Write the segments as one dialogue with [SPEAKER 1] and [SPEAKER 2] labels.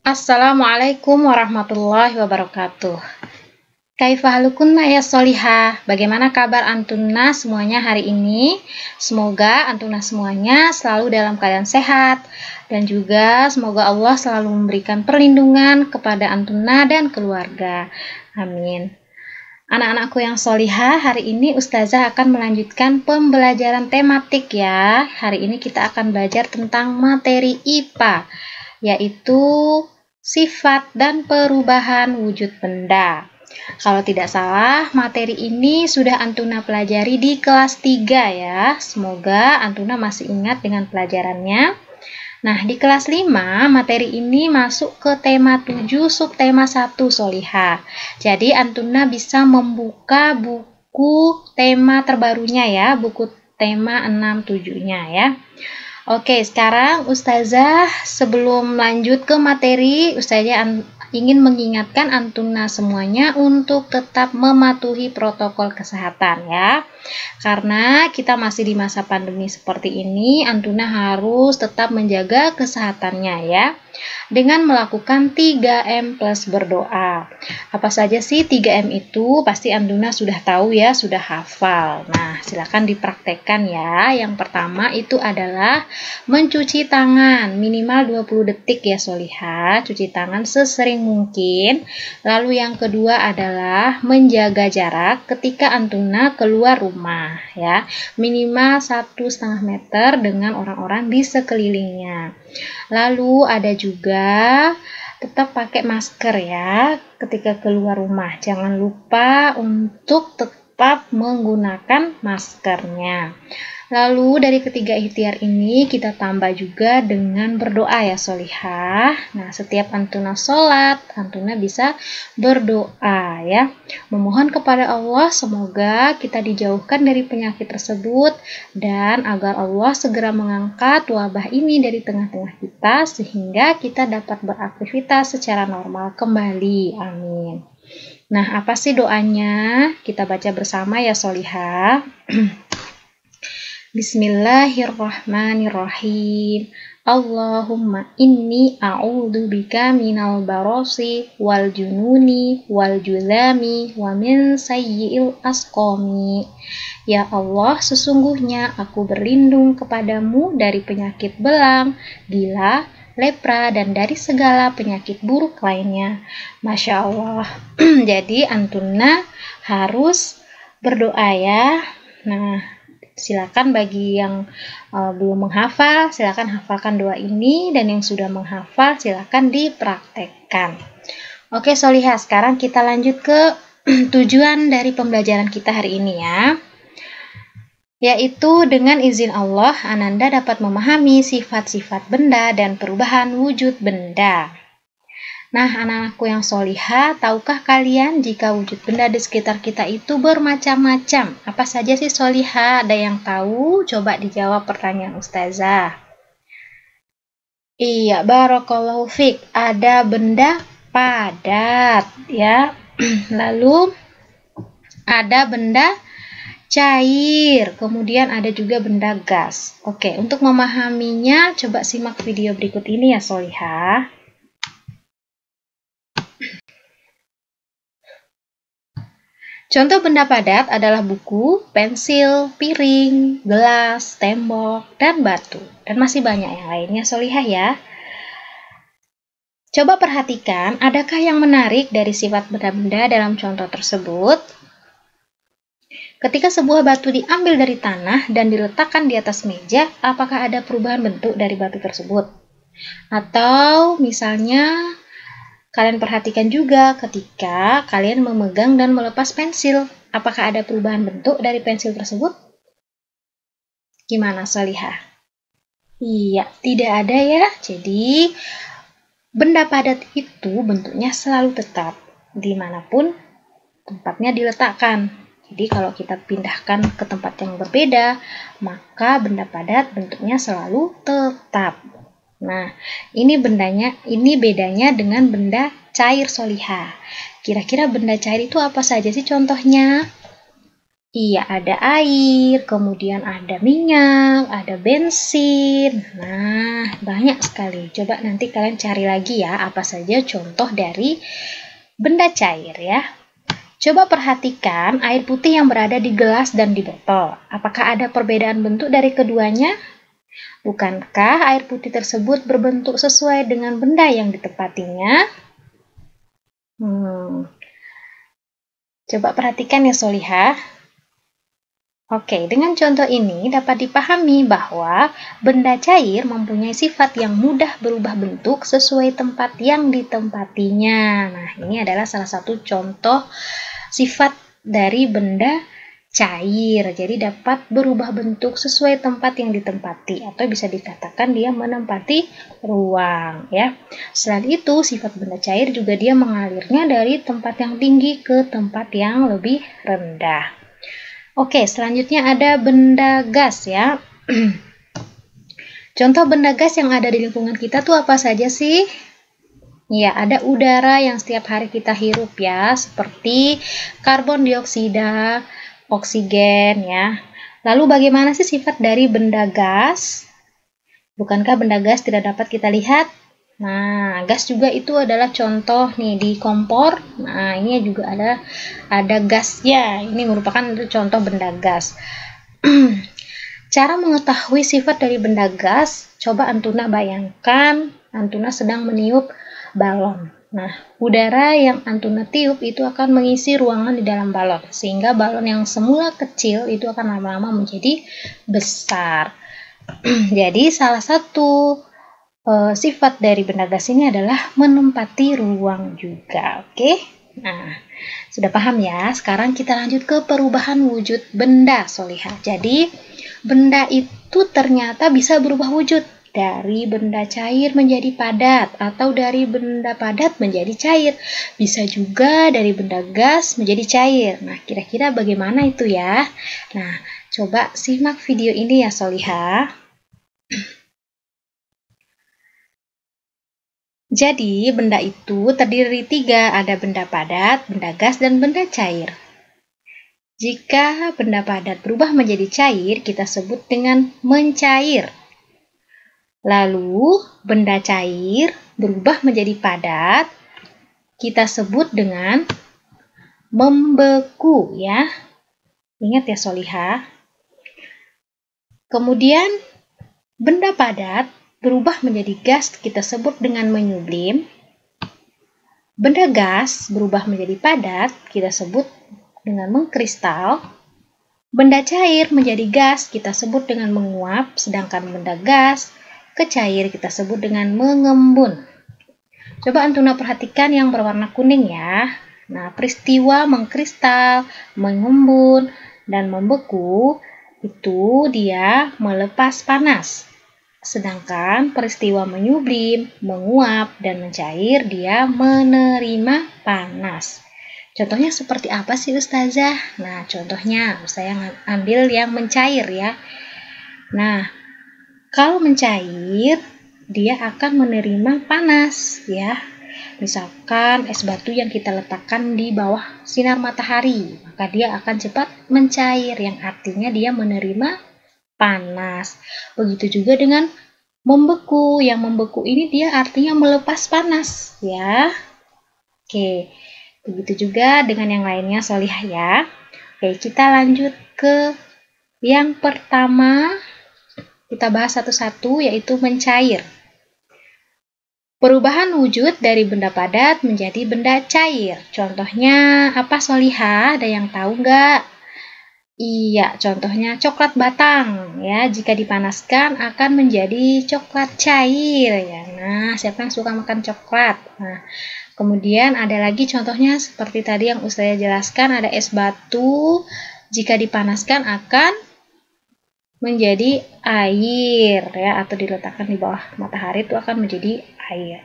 [SPEAKER 1] Assalamualaikum warahmatullahi wabarakatuh. Kaifahalukunna ya solihah. Bagaimana kabar antunna semuanya hari ini? Semoga antunna semuanya selalu dalam keadaan sehat. Dan juga semoga Allah selalu memberikan perlindungan kepada antunna dan keluarga. Amin. Anak-anakku yang solihah, hari ini Ustazah akan melanjutkan pembelajaran tematik ya. Hari ini kita akan belajar tentang materi IPA, yaitu sifat dan perubahan wujud benda. Kalau tidak salah, materi ini sudah Antuna pelajari di kelas 3 ya. Semoga Antuna masih ingat dengan pelajarannya. Nah, di kelas 5, materi ini masuk ke tema 7, subtema 1, Solihah. Jadi, Antuna bisa membuka buku tema terbarunya ya, buku tema 6-7-nya ya. Oke, sekarang Ustazah sebelum lanjut ke materi, Ustazah ingin mengingatkan Antuna semuanya untuk tetap mematuhi protokol kesehatan ya. Karena kita masih di masa pandemi seperti ini, Antuna harus tetap menjaga kesehatannya ya. Dengan melakukan 3M plus berdoa. Apa saja sih 3M itu? Pasti Antuna sudah tahu ya, sudah hafal. Nah, silakan dipraktekkan ya. Yang pertama itu adalah mencuci tangan minimal 20 detik ya Solihah. Cuci tangan sesering mungkin. Lalu yang kedua adalah menjaga jarak ketika Antuna keluar rumah ya. Minimal 1,5 meter dengan orang-orang di sekelilingnya. Lalu ada juga tetap pakai masker ya ketika keluar rumah. Jangan lupa untuk tetap menggunakan maskernya. Lalu dari ketiga ikhtiar ini kita tambah juga dengan berdoa ya Solihah. Nah, setiap Antuna sholat, Antuna bisa berdoa ya. Memohon kepada Allah semoga kita dijauhkan dari penyakit tersebut dan agar Allah segera mengangkat wabah ini dari tengah-tengah kita sehingga kita dapat beraktivitas secara normal kembali. Amin. Nah, apa sih doanya? Kita baca bersama ya Solihah. Bismillahirrahmanirrahim. Allahumma inni a'udzubika minal barasi wal jununi wal julami wa min sayyi'il asqami. Ya Allah, sesungguhnya aku berlindung kepadamu dari penyakit belang, gila, lepra, dan dari segala penyakit buruk lainnya. Masya Allah. Jadi Antuna harus berdoa ya. Nah, silakan bagi yang belum menghafal, silakan hafalkan doa ini, dan yang sudah menghafal silakan dipraktekkan. Oke Solihah, sekarang kita lanjut ke tujuan dari pembelajaran kita hari ini ya. Yaitu dengan izin Allah, Ananda dapat memahami sifat-sifat benda dan perubahan wujud benda. Nah, anak-anakku yang solihah, tahukah kalian jika wujud benda di sekitar kita itu bermacam-macam? Apa saja sih solihah? Ada yang tahu? Coba dijawab pertanyaan Ustazah. Iya, barakallahu fiik. Ada benda padat, ya. Lalu ada benda cair, kemudian ada juga benda gas. Oke, untuk memahaminya, coba simak video berikut ini ya solihah. Contoh benda padat adalah buku, pensil, piring, gelas, tembok, dan batu. Dan masih banyak yang lainnya solihah ya. Coba perhatikan, adakah yang menarik dari sifat benda-benda dalam contoh tersebut? Ketika sebuah batu diambil dari tanah dan diletakkan di atas meja, apakah ada perubahan bentuk dari batu tersebut? Atau misalnya, kalian perhatikan juga ketika kalian memegang dan melepas pensil. Apakah ada perubahan bentuk dari pensil tersebut? Gimana Solihah? Iya, tidak ada ya. Jadi, benda padat itu bentuknya selalu tetap dimanapun tempatnya diletakkan. Jadi, kalau kita pindahkan ke tempat yang berbeda, maka benda padat bentuknya selalu tetap. Nah, ini bedanya dengan benda cair solihah. Kira-kira benda cair itu apa saja sih contohnya? Iya, ada air, kemudian ada minyak, ada bensin. Nah, banyak sekali. Coba nanti kalian cari lagi ya, apa saja contoh dari benda cair ya. Coba perhatikan air putih yang berada di gelas dan di botol. Apakah ada perbedaan bentuk dari keduanya? Bukankah air putih tersebut berbentuk sesuai dengan benda yang ditempatinya? Coba perhatikan ya Solihah. Oke, dengan contoh ini dapat dipahami bahwa benda cair mempunyai sifat yang mudah berubah bentuk sesuai tempat yang ditempatinya. Nah, ini adalah salah satu contoh sifat dari benda cair. Jadi dapat berubah bentuk sesuai tempat yang ditempati atau bisa dikatakan dia menempati ruang ya. Selain itu, sifat benda cair juga dia mengalirnya dari tempat yang tinggi ke tempat yang lebih rendah. Oke, selanjutnya ada benda gas ya. Contoh benda gas yang ada di lingkungan kita tuh apa saja sih? Ya, ada udara yang setiap hari kita hirup ya, seperti karbon dioksida, oksigen ya. Lalu bagaimana sih sifat dari benda gas? Bukankah benda gas tidak dapat kita lihat? Nah, gas juga itu adalah contoh nih di kompor. Nah, ini juga ada gasnya. Ini merupakan contoh benda gas. Cara mengetahui sifat dari benda gas, coba Antuna bayangkan Antuna sedang meniup balon. Nah, udara yang Antuna tiup itu akan mengisi ruangan di dalam balon, sehingga balon yang semula kecil itu akan lama-lama menjadi besar. Jadi, salah satu sifat dari benda gas ini adalah menempati ruang juga. Oke? Nah, sudah paham ya? Sekarang kita lanjut ke perubahan wujud benda, Solihah. Jadi, benda itu ternyata bisa berubah wujud dari benda cair menjadi padat atau dari benda padat menjadi cair. Bisa juga dari benda gas menjadi cair. Nah, kira-kira bagaimana itu ya? Nah, coba simak video ini ya, Solihah. Jadi, benda itu terdiri dari 3, ada benda padat, benda gas, dan benda cair. Jika benda padat berubah menjadi cair, kita sebut dengan mencair. Lalu, benda cair berubah menjadi padat, kita sebut dengan membeku ya. Ingat ya Solihah. Kemudian, benda padat berubah menjadi gas, kita sebut dengan menyublim. Benda gas berubah menjadi padat, kita sebut dengan mengkristal. Benda cair menjadi gas, kita sebut dengan menguap, sedangkan benda gas ke cair kita sebut dengan mengembun. Coba Antuna perhatikan yang berwarna kuning ya. Nah, peristiwa mengkristal, mengembun, dan membeku itu dia melepas panas. Sedangkan peristiwa menyublim, menguap, dan mencair dia menerima panas. Contohnya seperti apa sih Ustazah? Nah, contohnya saya ambil yang mencair ya. Nah, kalau mencair dia akan menerima panas ya. Misalkan es batu yang kita letakkan di bawah sinar matahari, maka dia akan cepat mencair yang artinya dia menerima panas. Begitu juga dengan membeku. Yang membeku ini dia artinya melepas panas ya. Oke, begitu juga dengan yang lainnya Solihah ya. Oke, kita lanjut ke yang pertama. Kita bahas satu-satu yaitu mencair. Perubahan wujud dari benda padat menjadi benda cair. Contohnya apa Solihah? Ada yang tahu nggak? Iya, contohnya coklat batang ya. Jika dipanaskan akan menjadi coklat cair ya. Nah, siapa yang suka makan coklat? Nah, kemudian ada lagi contohnya seperti tadi yang saya jelaskan, ada es batu. Jika dipanaskan akan menjadi air ya, atau diletakkan di bawah matahari itu akan menjadi air.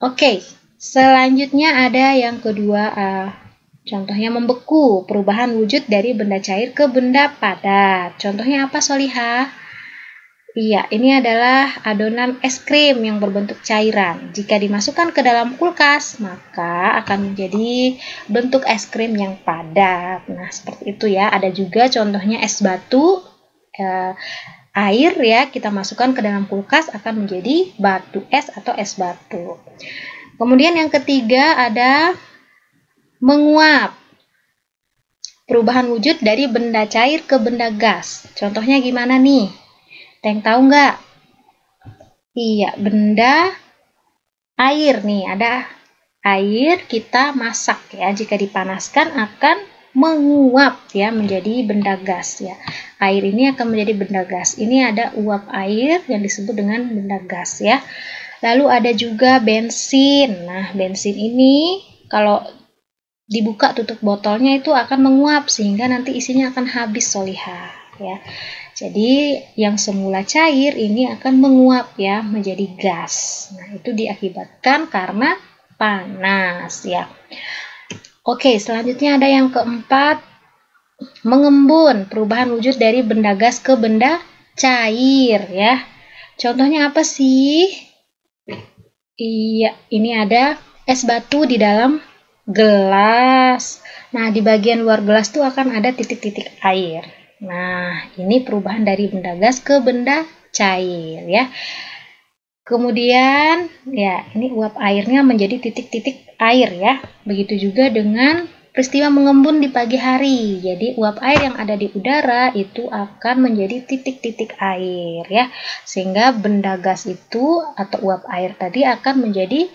[SPEAKER 1] Oke, selanjutnya ada yang kedua. Contohnya membeku, perubahan wujud dari benda cair ke benda padat. Contohnya apa Solihah? Iya, ini adalah adonan es krim yang berbentuk cairan. Jika dimasukkan ke dalam kulkas, maka akan menjadi bentuk es krim yang padat. Nah, seperti itu ya. Ada juga contohnya es batu, air ya, kita masukkan ke dalam kulkas akan menjadi batu es atau es batu. Kemudian yang ketiga ada menguap. Perubahan wujud dari benda cair ke benda gas. Contohnya gimana nih? Ada yang tahu nggak? Iya, benda air nih. Ada air kita masak ya. Jika dipanaskan akan menguap ya menjadi benda gas ya. Air ini akan menjadi benda gas. Ini ada uap air yang disebut dengan benda gas ya. Lalu ada juga bensin. Nah, bensin ini kalau dibuka tutup botolnya itu akan menguap sehingga nanti isinya akan habis Solihah ya. Jadi yang semula cair ini akan menguap ya menjadi gas. Nah, itu diakibatkan karena panas ya. Oke, selanjutnya ada yang keempat, mengembun, perubahan wujud dari benda gas ke benda cair ya. Contohnya apa sih? Iya, ini ada es batu di dalam gelas. Nah, di bagian luar gelas tuh akan ada titik-titik air. Nah, ini perubahan dari benda gas ke benda cair ya. Kemudian ya, ini uap airnya menjadi titik-titik air ya. Begitu juga dengan peristiwa mengembun di pagi hari. Jadi uap air yang ada di udara itu akan menjadi titik-titik air ya. Sehingga benda gas itu atau uap air tadi akan menjadi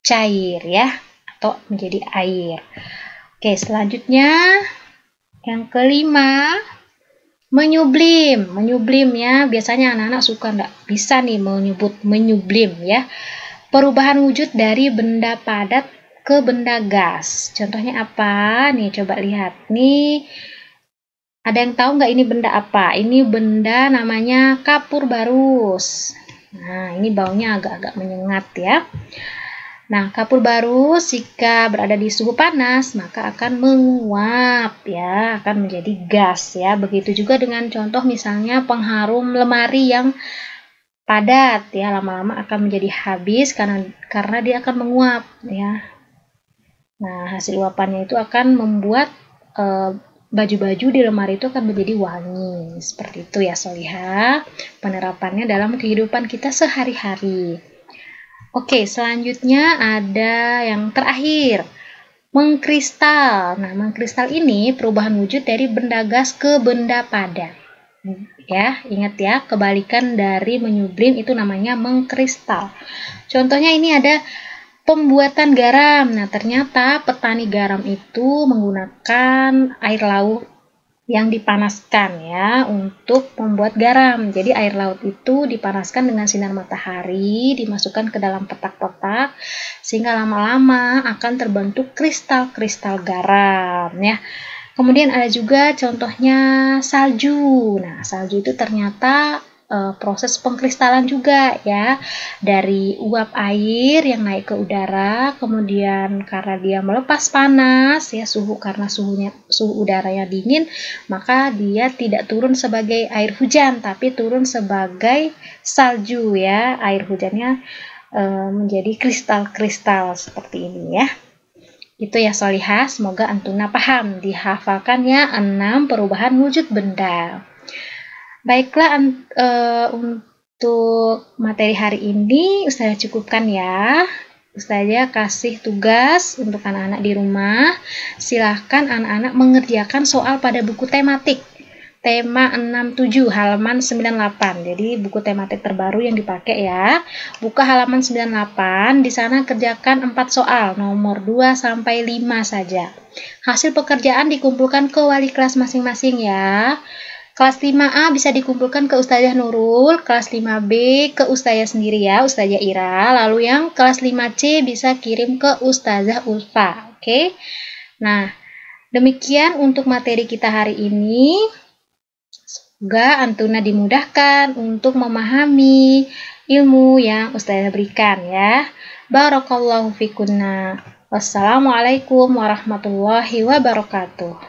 [SPEAKER 1] cair ya atau menjadi air. Oke, selanjutnya yang kelima, menyublim. Menyublim ya, biasanya anak-anak suka nggak bisa nih menyebut menyublim ya. Perubahan wujud dari benda padat ke benda gas. Contohnya apa? Nih coba lihat. Nih ada yang tahu nggak ini benda apa? Ini benda namanya kapur barus. Nah, ini baunya agak-agak menyengat ya. Nah, kapur barus jika berada di suhu panas maka akan menguap ya, akan menjadi gas ya. Begitu juga dengan contoh misalnya pengharum lemari yang padat ya, lama-lama akan menjadi habis karena dia akan menguap ya. Nah, hasil uapannya itu akan membuat baju-baju di lemari itu akan menjadi wangi. Seperti itu ya Solihah, penerapannya dalam kehidupan kita sehari-hari. Oke, selanjutnya ada yang terakhir, mengkristal. Nah, mengkristal ini perubahan wujud dari benda gas ke benda padat. Ya, ingat ya, kebalikan dari menyublim itu namanya mengkristal. Contohnya ini ada pembuatan garam. Nah, ternyata petani garam itu menggunakan air laut yang dipanaskan ya untuk membuat garam. Jadi air laut itu dipanaskan dengan sinar matahari, dimasukkan ke dalam petak-petak sehingga lama-lama akan terbentuk kristal-kristal garam ya. Kemudian ada juga contohnya salju. Nah, salju itu ternyata proses pengkristalan juga ya, dari uap air yang naik ke udara, kemudian karena dia melepas panas ya, karena suhu udaranya dingin, maka dia tidak turun sebagai air hujan tapi turun sebagai salju ya. Air hujannya menjadi kristal-kristal seperti ini ya. Itu ya Solihah, semoga Antuna paham. Dihafalkan ya 6 perubahan wujud benda. Baiklah, untuk materi hari ini Ustazah cukupkan ya. Ustazah kasih tugas untuk anak-anak di rumah. Silahkan anak-anak mengerjakan soal pada buku tematik. Tema 67 halaman 98. Jadi buku tematik terbaru yang dipakai ya. Buka halaman 98, di sana kerjakan 4 soal, nomor 2 sampai 5 saja. Hasil pekerjaan dikumpulkan ke wali kelas masing-masing ya. Kelas 5A bisa dikumpulkan ke Ustazah Nurul, kelas 5B ke Ustazah sendiri ya, Ustazah Ira, lalu yang kelas 5C bisa kirim ke Ustazah Ulfa, oke? Nah, demikian untuk materi kita hari ini. Semoga Antuna dimudahkan untuk memahami ilmu yang Ustazah berikan ya. Barakallahu fikunna. Wassalamualaikum warahmatullahi wabarakatuh.